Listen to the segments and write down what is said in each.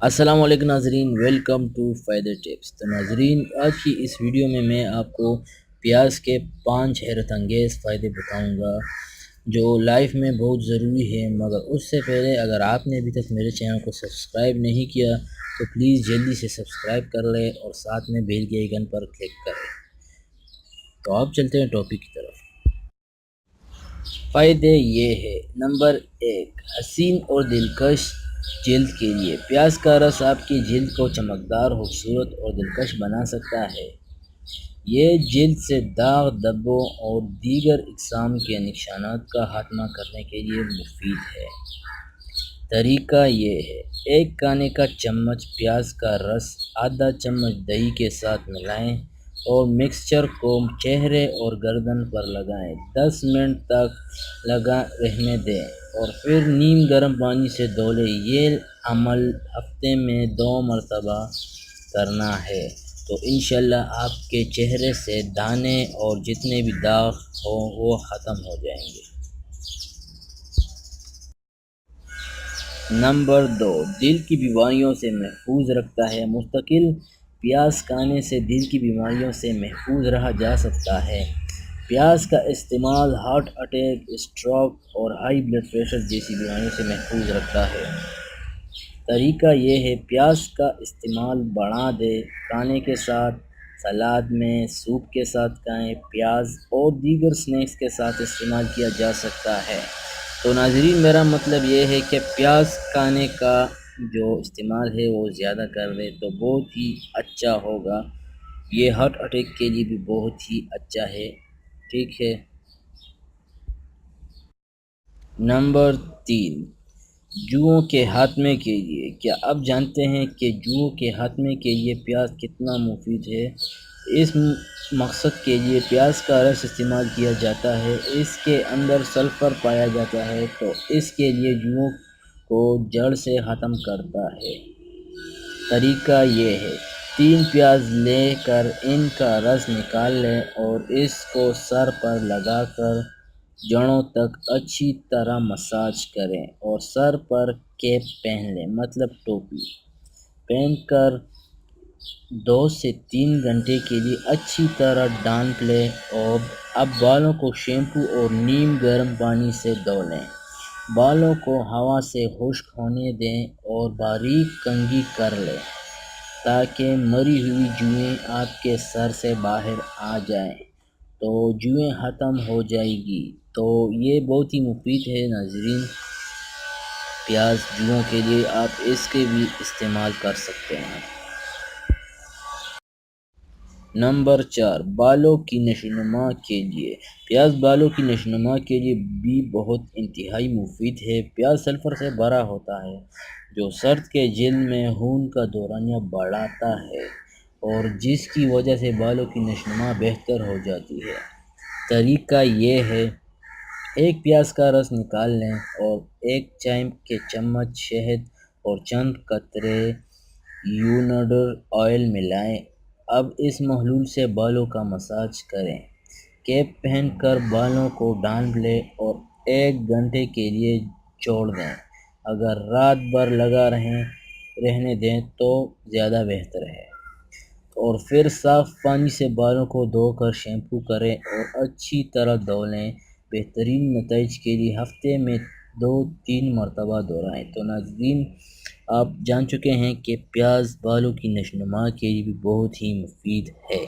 السلام علیکم ناظرین، ویلکم ٹو فائدہ ٹپس۔ تو ناظرین، آج کی اس ویڈیو میں آپ کو پیاز کے 5 حیرت انگیز فائدے بتاؤں گا جو لائف میں بہت ضروری ہے، مگر اس سے پہلے اگر آپ نے ابھی تک میرے چینل کو سبسکرائب نہیں کیا تو پلیز جلدی سے سبسکرائب کر لیں اور ساتھ میں بیل کے آئیکن پر کلک کریں۔ تو آپ چلتے ہیں ٹاپک کی طرف۔ فائدے یہ ہے، نمبر 1، حسین اور دلکش جلد کے لیے پیاز کا رس آپ کی جلد کو چمکدار، خوبصورت اور دلکش بنا سکتا ہے۔ یہ جلد سے داغ، دھبوں اور دیگر اقسام کے نشانات کا خاتمہ کرنے کے لیے مفید ہے۔ طریقہ یہ ہے، ایک کھانے کا چمچ پیاز کا رس آدھا چمچ دہی کے ساتھ ملائیں اور مکسچر کو چہرے اور گردن پر لگائیں۔ 10 منٹ تک لگا رہنے دیں اور پھر نیم گرم پانی سے دھو لیں۔ یہ عمل ہفتے میں 2 مرتبہ کرنا ہے تو انشاءاللہ آپ کے چہرے سے دانے اور جتنے بھی داغ ہوں وہ ختم ہو جائیں گے۔ نمبر 2، دل کی بیماریوں سے محفوظ رکھتا ہے۔ مستقل پیاز کھانے سے دل کی بیماریوں سے محفوظ رہا جا سکتا ہے۔ پیاز کا استعمال ہارٹ اٹیک، اسٹروک اور ہائی بلڈ پریشر جیسی بیماریوں سے محفوظ رکھتا ہے۔ طریقہ یہ ہے، پیاز کا استعمال بڑھا دیں، کھانے کے ساتھ، سلاد میں، سوپ کے ساتھ کھائیں۔ پیاز اور دیگر سنیکس کے ساتھ استعمال کیا جا سکتا ہے۔ تو ناظرین، میرا مطلب یہ ہے کہ پیاز کھانے کا جو استعمال ہے وہ زیادہ کر دیں تو بہت ہی اچھا ہوگا۔ یہ ہارٹ اٹیک کے لیے بھی بہت ہی اچھا ہے، ٹھیک ہے۔ نمبر 3، جوؤں کے خاتمے کے لیے۔ کیا آپ جانتے ہیں کہ جوؤں کے خاتمے کے لیے پیاز کتنا مفید ہے؟ اس مقصد کے لیے پیاز کا رس استعمال کیا جاتا ہے۔ اس کے اندر سلفر پایا جاتا ہے تو اس کے لیے جوؤں کو جڑ سے ختم کرتا ہے۔ طریقہ یہ ہے، 3 پیاز لے کر ان کا رس نکال لیں اور اس کو سر پر لگا کر جڑوں تک اچھی طرح مساج کریں اور سر پر کیپ پہن لیں، مطلب ٹوپی پہن کر 2 سے 3 گھنٹے کے لیے اچھی طرح ڈھانپ لیں اور اب بالوں کو شیمپو اور نیم گرم پانی سے دھو لیں۔ بالوں کو ہوا سے خشک ہونے دیں اور باریک کنگھی کر لیں تاکہ مری ہوئی جوئیں آپ کے سر سے باہر آ جائیں تو جوئیں ختم ہو جائیں گی۔ تو یہ بہت ہی مفید ہے ناظرین، پیاز جوؤں کے لیے آپ اس کے بھی استعمال کر سکتے ہیں۔ نمبر 4، بالوں کی نشوونما کے لیے۔ پیاز بالوں کی نشوونما کے لیے بھی بہت انتہائی مفید ہے۔ پیاز سلفر سے بھرا ہوتا ہے جو سرد کے جلد میں خون کا دورانیہ بڑھاتا ہے اور جس کی وجہ سے بالوں کی نشوونما بہتر ہو جاتی ہے۔ طریقہ یہ ہے، 1 پیاز کا رس نکال لیں اور 1 چائے کے چمچ شہد اور چند قطرے یونڈر آئل ملائیں۔ اب اس محلول سے بالوں کا مساج کریں۔ کیپ پہن کر بالوں کو ڈھانپ لیں اور 1 گھنٹے کے لیے چھوڑ دیں۔ اگر رات بھر لگا رہنے دیں تو زیادہ بہتر ہے اور پھر صاف پانی سے بالوں کو دھو کر شیمپو کریں اور اچھی طرح دھو لیں۔ بہترین نتائج کے لیے ہفتے میں 2-3 مرتبہ دہرائیں۔ تو ناظرین، آپ جان چکے ہیں کہ پیاز بالوں کی نشوونما کے لیے بھی بہت ہی مفید ہے۔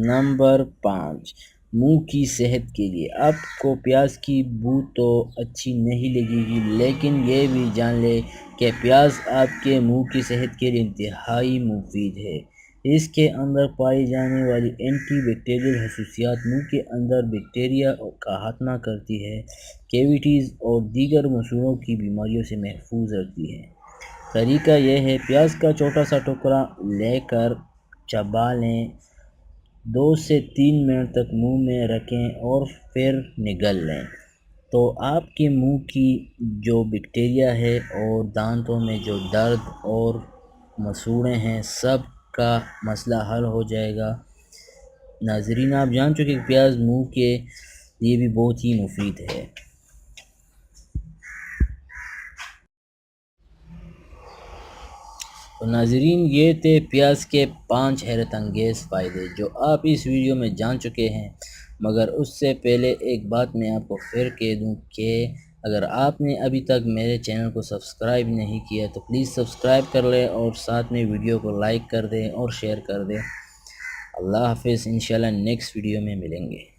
نمبر 5، منہ کی صحت کے لیے۔ آپ کو پیاز کی بو تو اچھی نہیں لگے گی، لیکن یہ بھی جان لیں کہ پیاز آپ کے منہ کی صحت کے لیے انتہائی مفید ہے۔ اس کے اندر پائی جانے والی اینٹی بیکٹیریل خصوصیات منہ کے اندر بیکٹیریا کا خاتمہ کرتی ہے، کیویٹیز اور دیگر مسوڑوں کی بیماریوں سے محفوظ رکھتی ہے۔ طریقہ یہ ہے، پیاز کا چھوٹا سا ٹکڑا لے کر چبا لیں، 2 سے 3 منٹ تک منہ میں رکھیں اور پھر نگل لیں تو آپ کے منہ کی جو بیکٹیریا ہے اور دانتوں میں جو درد اور مسوڑیں ہیں سب کا مسئلہ حل ہو جائے گا۔ ناظرین، آپ جان چکے کہ پیاز منہ کے لیے بھی بہت ہی مفید ہے۔ تو ناظرین، یہ تھے پیاز کے 5 حیرت انگیز فائدے جو آپ اس ویڈیو میں جان چکے ہیں، مگر اس سے پہلے ایک بات میں آپ کو پھر کہہ دوں کہ اگر آپ نے ابھی تک میرے چینل کو سبسکرائب نہیں کیا تو پلیز سبسکرائب کر لیں اور ساتھ میں ویڈیو کو لائک کر دیں اور شیئر کر دیں۔ اللہ حافظ، انشاءاللہ نیکسٹ ویڈیو میں ملیں گے۔